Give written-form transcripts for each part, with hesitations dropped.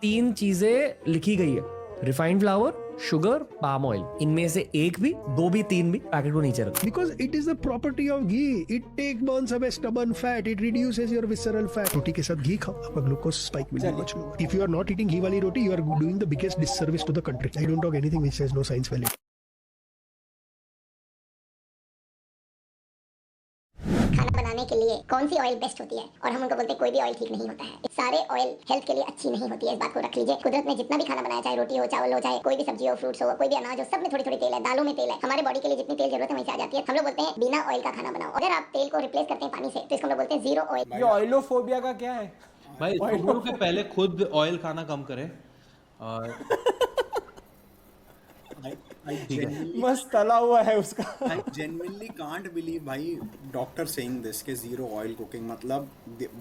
तीन चीजें लिखी गई है, refined flour, sugar, palm oil. इनमें से एक भी, दो भी, तीन भी पैकेट को नीचे रखो। Because it is the property of ghee. It burns away stubborn fat. It reduces your visceral fat. रोटी के साथ घी खाओ, आपका glucose spike will be much lower. If you are not eating ghee वाली रोटी, you are doing the biggest disservice to the country. I don't talk anything which has no science value. खाना बनाने के लिए कौन सी ऑयल बेस्ट होती है, और हम उनको बोलते हैं कोई भी ऑयल ठीक नहीं होता है। सारे ऑयल हेल्थ के लिए अच्छी नहीं होती है, इस बात को रख लीजिए। कुदरत ने जितना भी खाना बनाया, चाहे रोटी हो, चावल हो, चाहे कोई भी सब्जी हो, फ्रूट्स हो, कोई भी अनाज हो, सब में थोड़ी थोड़ी तेल है। दालों में तेल है। हमारे बॉडी के लिए जितनी तेल जरूरत है वहीं से आ जाती है। हम लोग बोलते हैं बिना ऑयल का खाना बनाओ। अगर आप तेल को रिप्लेस करते हैं पानी से, तो इसको हम लोग बोलते हैं जीरो ऑयल। ये ऑयलोफोबिया का क्या है? भाई छोड़ो कि पहले खुद ऑयल खाना कम करें और मस्त तला हुआ है उसका। I genuinely can't believe भाई डॉक्टर saying this के जीरो ऑयल कुकिंग, मतलब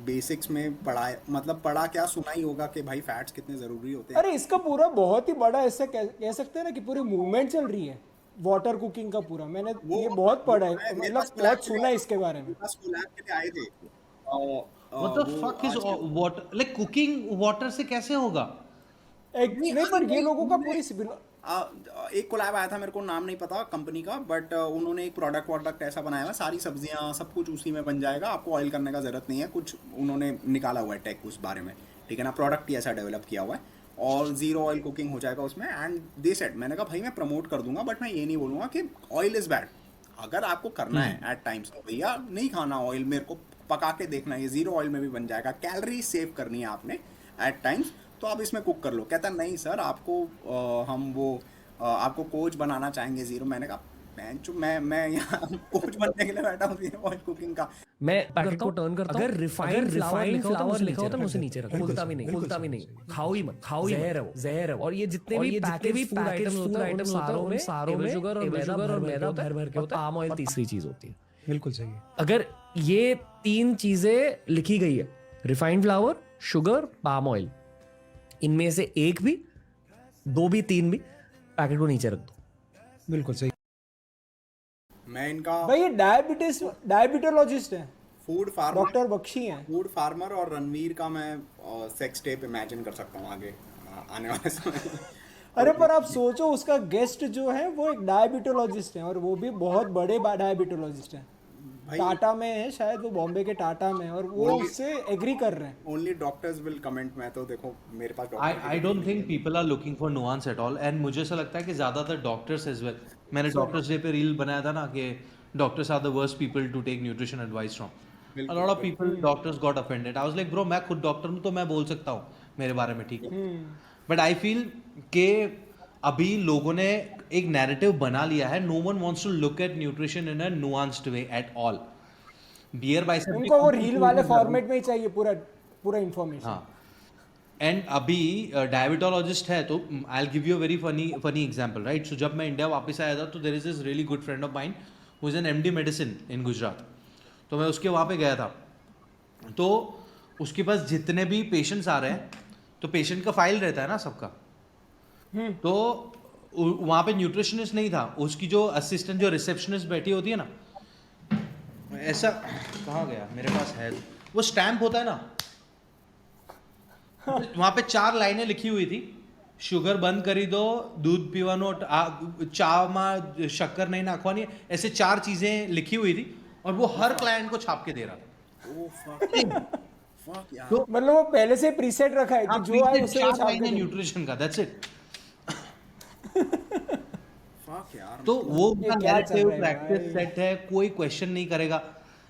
बेसिक्स में पढ़ा, मतलब पढ़ा क्या, सुना ही होगा कि भाई फैट्स कितने जरूरी होते हैं। अरे इसका पूरा बहुत ही बड़ा, ऐसे कह सकते हैं ना कि पूरी मूवमेंट चल रही है वाटर कुकिंग का पूरा। मैंने ये बहुत पढ़ा है, मतलब बहुत सुना है इसके बारे में। बस कोलैब के लिए आए थे। What the fuck is water, like cooking water से कैसे होगा? नहीं, पर ये लोगों का पूरी एक कोलैब आया था, मेरे को नाम नहीं पता कंपनी का, बट उन्होंने एक प्रोडक्ट ऐसा बनाया हुआ, सारी सब्जियां सब कुछ उसी में बन जाएगा, आपको ऑयल करने का जरूरत नहीं है। कुछ उन्होंने निकाला हुआ है टेक उस बारे में, ठीक है ना, प्रोडक्ट ही ऐसा डेवलप किया हुआ है और जीरो ऑयल कुकिंग हो जाएगा उसमें। एंड दे सेड, मैंने कहा भाई मैं प्रमोट कर दूंगा, बट मैं ये नहीं बोलूंगा कि ऑयल इज बैड। अगर आपको करना है एट टाइम्स, तो भैया नहीं खाना ऑयल, मेरे को पका के देखना है, ये जीरो ऑयल में भी बन जाएगा। कैलोरी सेव करनी है आपने एट टाइम्स, तो आप इसमें कुक कर लो। कहता नहीं सर, आपको हम वो आपको कोच बनाना चाहेंगे जीरो। मैंने कहा मैं यहाँ कोच बनने के लिए बैठा हूँ जीरो ऑयल कुकिंग का। मैं पैकेट को टर्न करता हूँ, अगर रिफाइंड फ्लावर लिखा होता है मुझे नीचे रखो। खुलता भी नहीं, खाओ ही मत, खाओ ही जहर है वो। और ये जितने भी फूड आइटम्स होते हैं उन सारों में शुगर और मैदा भर के होता है। पाम ऑयल तीसरी चीज होती है। बिल्कुल सही है। अगर ये तीन चीजें लिखी गई है, refined flour, sugar, palm oil, इनमें से एक भी, दो भी, तीन भी पैकेट को नीचे रख दो। बिल्कुल सही। मैं इनका भाई ये डायबिटोलॉजिस्ट है, फूड फार्मर, डॉक्टर बख्शी हैं। फूड फार्मर और रणवीर का मैं सेक्स टेप इमेजिन कर सकता हूँ आगे आने वाले समय में। अरे पर आप सोचो, उसका गेस्ट जो है वो एक डायबिटोलॉजिस्ट है, और वो भी बहुत बड़े डायबिटोलॉजिस्ट है। टाटा में है शायद, वो बॉम्बे के टाटा में, और वो उससे एग्री कर रहे हैं। Only doctors will comment. मैं तो देखो मेरे पास I don't think people are looking for nuance at all, and मुझे ऐसा लगता है कि ज्यादातर डॉक्टर्स एज वेल। मैंने डॉक्टर्स डे पे रील बनाया था ना कि doctors are the worst people to take nutrition advice from. A lot of people, doctors got offended. I was like bro, मैं खुद डॉक्टर हूं तो मैं बोल सकता हूं मेरे बारे में, ठीक है, बट आई फील के अभी लोगों ने एक नैरेटिव बना लिया है। No one wants to look at nutrition in a nuanced way at all. Beer bicep उनको वो रील वाले फॉर्मेट में ही चाहिए पूरा इंफॉर्मेशन। हाँ, एंड अभी डायबिटोलॉजिस्ट है, तो I will give you a very funny example, right. So जब मैं इंडिया वापस आया था, तो there is this really good friend of mine who is an MD medicine in Gujarat. तो मैं उसके वहाँ पे गया था, तो उसके पास जितने भी पेशेंट्स आ रहे हैं, तो पेशेंट का फाइल रहता है ना सबका। तो वहाँ पे न्यूट्रिशनिस्ट नहीं था, उसकी जो असिस्टेंट, जो रिसेप्शनिस्ट बैठी होती है ना, ऐसा कहाँ गया, मेरे पास है वो स्टैम्प होता है ना, वहां पे 4 लाइनें लिखी हुई थी। शुगर बंद करी दो, दूध पीवानो, चा में शक्कर नहीं नाखवानी, ऐसे 4 चीजें लिखी हुई थी, और वो हर क्लाइंट को छाप के दे रहा था। तो मतलब वो पहले से प्रीसेट रखा है कि जो आए उसे वो छाप के दे। न्यूट्रिशन का, दैट्स इट। यार, तो वो उनका क्या चल नैरेटिव रहा है प्रैक्टिस भाई? सेट है, कोई क्वेश्चन नहीं करेगा।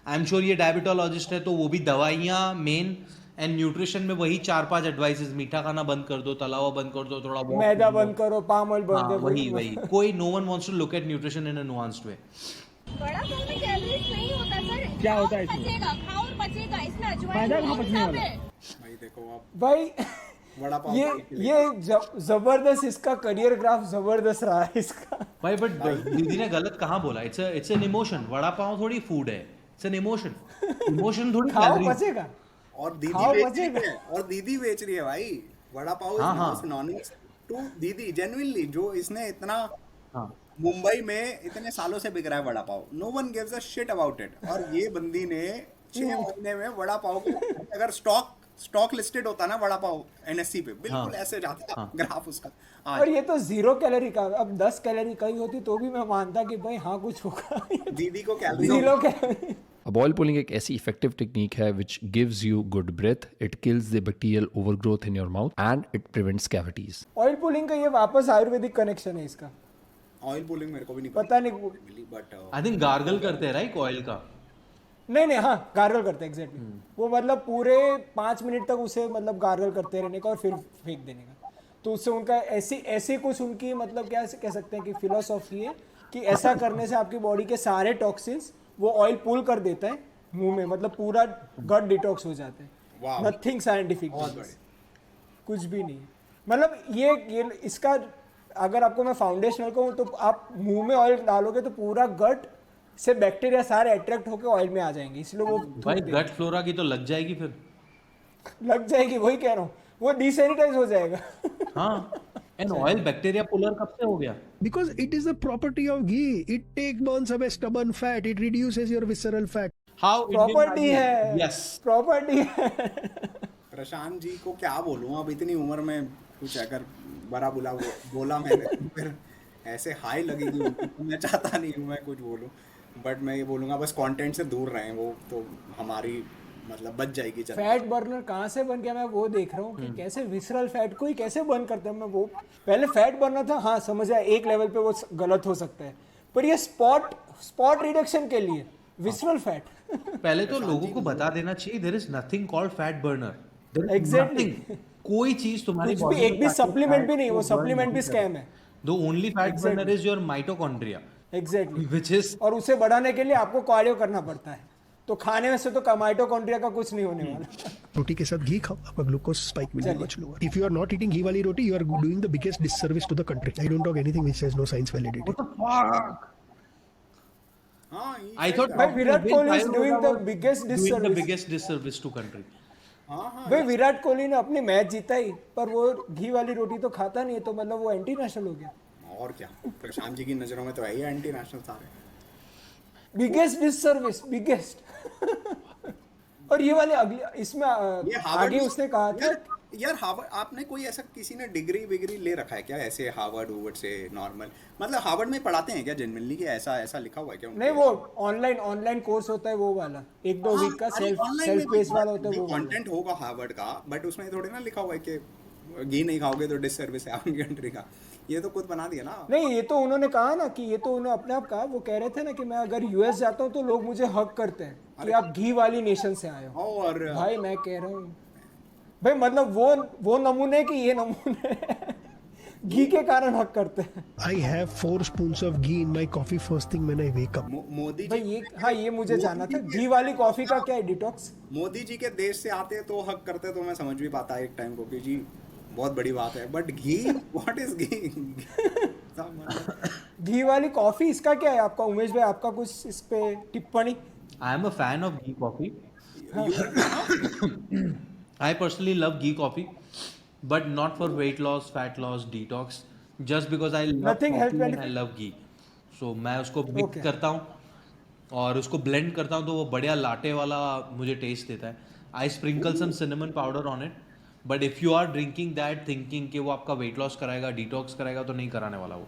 आई एम श्योर ये डायबिटोलॉजिस्ट है, तो वो भी दवाइयाँ मेन, एंड न्यूट्रिशन में वही 4-5 एडवाइसेस, मीठा खाना बंद कर दो, तला हुआ बंद कर दो, थोड़ा बहुत मैदा बंद करो, पाम ऑयल बंद हाँ, करो, वही कोई, no one wants to look at nutrition in a nuanced way. Vada pav में कैलोरीज नहीं होता सर। क्या होता है इसमें? पचेगा, खाओ और पचेगा, इसमें अजवाइन फायदा कहाँ नहीं पचने है। वाला है? भाई देखो आप भाई वड़ा पाव ये जबरदस्त, इसका करियर ग्राफ जबरदस्त रहा है इसका। भाई बट दीदी ने गलत कहाँ बोला? It's an emotion. Vada pav थोड़ी फूड है, इट्स एन इमोशन। इमोशन थोड़ी खाओ कैलोरी। पचेगा। और दीदी खाओ बेच बचेगा। रही है, और दीदी बेच रही है भाई। वड़ा पाव इज हाँ, नाउ हाँ। सिनोनिम्स टू दीदी, जेन्युइनली। जो इसने इतना हाँ, मुंबई में इतने सालों से बिक रहा है vada pav, no one gives a shit about it. और ये बंदी ने 6 महीने में वड़ा पाव को अगर स्टॉक लिस्टेड होता ना वड़ा पाव एनएससी पे, बिल्कुल ऐसे जाता ग्राफ उसका आज। और ये तो 0 कैलोरी का, अब 10 कैलोरी कहीं होती तो भी मैं मानता कि भाई हाँ कुछ होगा। दीदी को कैलोरी 0 कैलोरी। अब ऑयल पुलिंग एक ऐसी इफेक्टिव टेक्निक है which gives you good breath, it kills the bacterial overgrowth in your mouth and it prevents cavities. Oil pulling का ये वापस आयुर्वेदिक कनेक्शन है इसका, ऑयल पुलिंग मेरे को भी नहीं पता नहीं। मिली, बट आई थिंक गार्गल करते हैं राइट ऑयल का। नहीं हाँ गार्गल करते हैं एग्जैक्टली। वो मतलब पूरे 5 मिनट तक उसे मतलब गार्गल करते रहने का और फिर फेंक देने का। तो उससे उनका ऐसे कुछ उनकी मतलब क्या कह सकते हैं कि फिलोसॉफी है कि ऐसा करने से आपकी बॉडी के सारे टॉक्सिन्स वो ऑयल पुल कर देता है मुंह में, मतलब पूरा गट डिटॉक्स हो जाते हैं। नथिंग साइंटिफिक, कुछ भी नहीं। मतलब ये इसका अगर आपको मैं फाउंडेशनल कहूँ तो आप मुंह में ऑयल डालोगे तो पूरा गट से बैक्टीरिया सारे अट्रैक्ट होकर ऑयल में आ जाएंगे, इसलिए वो भाई गट फ्लोरा की तो लग जाएगी फिर। लग जाएगी, वही कह रहा हूँ, वो डिसैनिटाइज हो जाएगा। हाँ, एंड ऑयल बैक्टीरिया पुलर कब से हो गया? Because it is the property of ghee. It burns away stubborn fat. It reduces your visceral fat. How property है, यस प्रॉपर्टी है। प्रशांत जी को क्या बोलूं, अब इतनी उम्र में कुछ अगर बड़ा बुला बोला मैंने फिर ऐसे हाई लगेगी उनको। मैं चाहता नहीं हूँ मैं कुछ बोलूं, बट मैं ये बोलूंगा बस कंटेंट से दूर रहें, वो तो हमारी मतलब बच जाएगी। फैट बर्नर कहाँ से बन गया, मैं वो देख रहा हूँ कि कैसे विसरल फैट को ही कैसे बर्न करते हैं। मैं वो पहले फैट बर्नर था, हाँ समझ आया, एक लेवल पे वो गलत हो सकता है, पर ये स्पॉट रिडक्शन के लिए विसरल फैट। पहले तो लोगों को बता देना चाहिए there is nothing called fat burner. Exactly, कोई चीज तुम्हारी कुछ भी एक भी सप्लीमेंट भी नहीं, वो सप्लीमेंट भी स्कैम है। The only fat burner is your mitochondria, exactly, which is, और उसे बढ़ाने के लिए आपको कार्डियो करना पड़ता है। तो खाने में से तो माइटोकॉन्ड्रिया का कुछ नहीं होने वाला। रोटी के साथ घी खाओ, आपका ग्लूकोज स्पाइक मिलने बच लो। If you are not eating घी वाली रोटी, you are doing the biggest disservice to the country. I don't talk anything which has no science validity. I thought भाई Virat Kohli is doing the biggest disservice to country. भाई विराट कोहली ने अपनी match जीता ही, पर वो घी वाली रोटी तो खाता नहीं है, तो मतलब वो एंटी नेशनल हो गया। और क्या, प्रशांत जी की नजरों में तो है ही एंटी नेशनल सारे। Biggest disservice, biggest. और ये वाले अगले इसमें आगे उसने कहा था यार हार्वर्ड, आपने कोई ऐसा किसी ने डिग्री ले रखा है क्या ऐसे हार्वर्ड से नॉर्मल, मतलब हार्वर्ड में पढ़ाते हैं क्या जनरली कि ऐसा लिखा हुआ है क्या? नहीं, वो ऑनलाइन कोर्स होता है वो वाला, 1-2 वीक का सेल्फ बेस्ड वाला होता है वो कंटेंट होगा हार्वर्ड का, बट उसमें थोड़ी ना लिखा हुआ है कि घी नहीं खाओगे तो डिससर्विस है आपकी कंट्री का। ये तो खुद बना दिया ना। नहीं, ये तो उन्होंने कहा ना कि ये तो उन्होंने अपने आप कहा, वो कह रहे थे ना कि मैं अगर यूएस जाता हूँ तो लोग मुझे हक करते हैं कि आप घी वाली नेशन से आए हो। और भाई मैं कह रहा हूँ भाई, मतलब वो नमूने कि ये नमूने घी के कारण हक करते हैं। I have 4 spoons of ghee in my coffee first thing when I wake up. Modi भाई जी, ये हाँ, ये मुझे जानना था, घी वाली कॉफी का क्या है डिटॉक्स? मोदी जी के देश से आते तो हक करते तो मैं समझ भी पाता एक टाइम को कि जी बहुत बड़ी बात है, बट घी, व्हाट इज घी? घी वाली कॉफी, इसका क्या है आपका उमेश भाई, आपका कुछ इस पे टिप्पणी? I am a fan of ghee coffee. I personally love ghee coffee, but not for weight loss, fat loss, detox. Just because I love Nothing health coffee and I benefit. love ghee. So मैं उसको mix करता हूँ और उसको blend करता हूँ तो वो बढ़िया लाटे वाला मुझे टेस्ट देता है। I sprinkle some cinnamon powder on it. But if you are drinking that thinking कि वो आपका weight loss कराएगा, detox कराएगा, तो नहीं कराने वाला वो।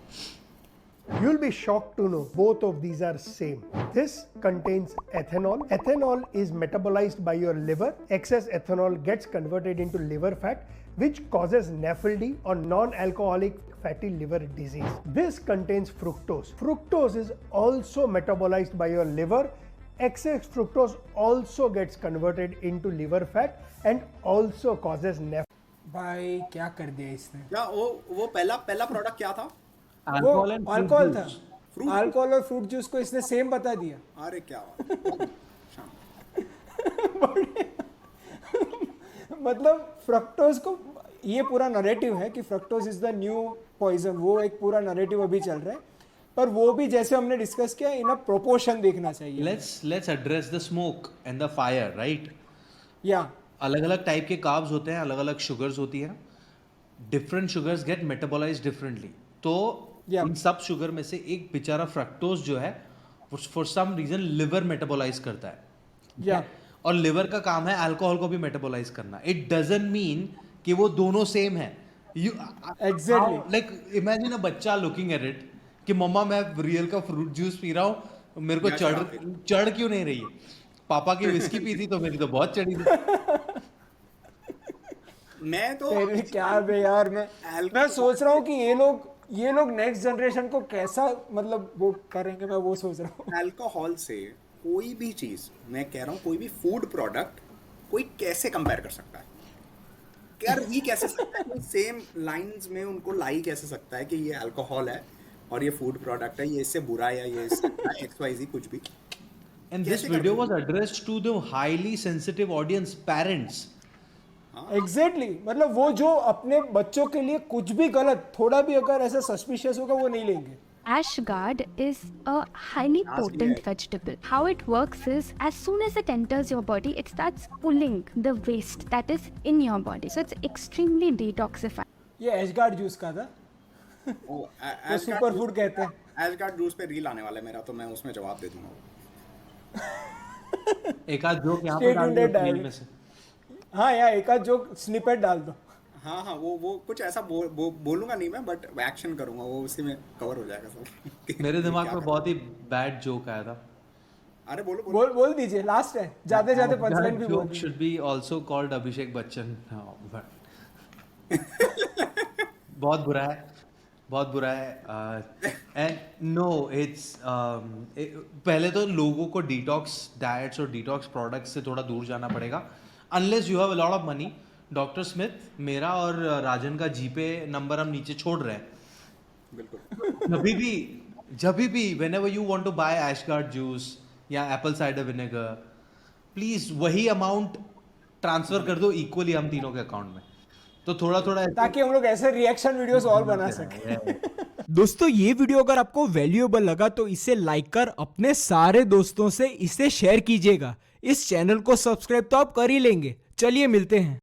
You'll be shocked to know both of these are same. This contains ethanol. Ethanol is metabolized by your liver. Excess ethanol gets converted into liver fat, which causes NAFLD or non-alcoholic fatty liver disease. This contains fructose. Fructose is also metabolized by your liver. Excess fructose also gets converted into liver fat and also causes NAFLD. भाई क्या कर दिया इसने? क्या वो पहला product क्या था? वो अल्कोहल था, अल्कोहल और फ्रूट जूस को इसने सेम बता दिया। अरे क्या मतलब फ्रक्टोज को, ये पूरा नरेटिव है कि fructose is the new poison, वो एक पूरा नरेटिव अभी चल रहा है, पर वो भी जैसे हमने डिस्कस किया इन अ प्रोपोर्शन देखना चाहिए। Let's address the smoke and the fire, right? या अलग अलग टाइप के कार्ब्स होते हैं, अलग अलग शुगर्स होती हैं, different sugars get metabolized differently. तो इन सब शुगर में से एक बेचारा फ्रक्टोज जो है for some reason liver metabolize करता है। और लिवर का काम है अल्कोहल को भी मेटाबोलाइज करना. इट डजंट मीन कि वो दोनों सेम है. You Exactly. Like imagine a बच्चा लुकिंग एट इट कि मम्मा मैं रियल का फ्रूट जूस पी रहा हूँ, मेरे को चढ़ क्यों नहीं रही है. पापा की विस्की पी थी तो मेरी तो बहुत चढ़ी थी. मैं तो तेरे क्या बे यार, मैं सोच रहा हूँ कि ये लोग नेक्स्ट जनरेशन को कैसा मतलब वो करेंगे, मैं वो सोच रहा हूँ. अल्कोहल से कोई भी चीज, मैं कह रहा हूँ कोई भी फूड प्रोडक्ट कोई कैसे कंपेयर कर सकता है यार. ये कैसे सकता है सेम लाइंस में उनको लाई कैसे सकता है कि ये अल्कोहल है और ये फूड प्रोडक्ट है, ये इससे बुरा है या ये इससे XYZ कुछ भी. And this video was addressed to the highly sensitive audience, parents. Exactly मतलब वो जो अपने बच्चों के लिए कुछ भी गलत, थोड़ा भी अगर ऐसा सस्पिशियस होगा वो नहीं लेंगे. Ashgard is a highly potent vegetable. How it works is, as soon as it enters your body, it starts pulling the waste that is in your body. So it's extremely detoxifying. ये एशगार्ड juice का था, वो वो super food कहते हैं. एशगार्ड juice पे reel आने वाला है मेरा, तो मैं उसमें जवाब दे दूंगा. एक आध जोक यहाँ पे Stay डाल tuned, दो David. reel में से. हाँ यार, एक आध जो स्निपेट डाल दो. हाँ वो कुछ ऐसा बोलूंगा नहीं मैं, बट एक्शन करूंगा, वो उसी में कवर हो जाएगा सब. मेरे दिमाग में बहुत ही बैड जोक आया था. अरे बोलो बोल दीजिए, लास्ट है, जाते पंचलाइन भी बोल जोक दीजिए. should be also called Abhishek Bachchan. बहुत बुरा है. एंड नो इट्स पहले तो लोगों को डिटॉक्स डाइट्स और डिटॉक्स प्रोडक्ट्स से थोड़ा दूर जाना पड़ेगा. Unless you have a lot of money. Doctor Smith, मेरा और राजन का जीपे नंबर हम नीचे छोड़ रहे हैं. बिल्कुल. जब भी whenever you want to buy Ashgard juice या एप्पल साइडर विनेगर, प्लीज वही अमाउंट ट्रांसफर कर दो इक्वली हम तीनों के अकाउंट में. तो थोड़ा ताकि हम लोग ऐसे रिएक्शन वीडियोस और बना सके. दोस्तों, ये वीडियो अगर आपको वैल्यूएबल लगा तो इसे लाइक कर अपने सारे दोस्तों से इसे शेयर कीजिएगा. इस चैनल को सब्सक्राइब तो आप कर ही लेंगे. चलिए मिलते हैं.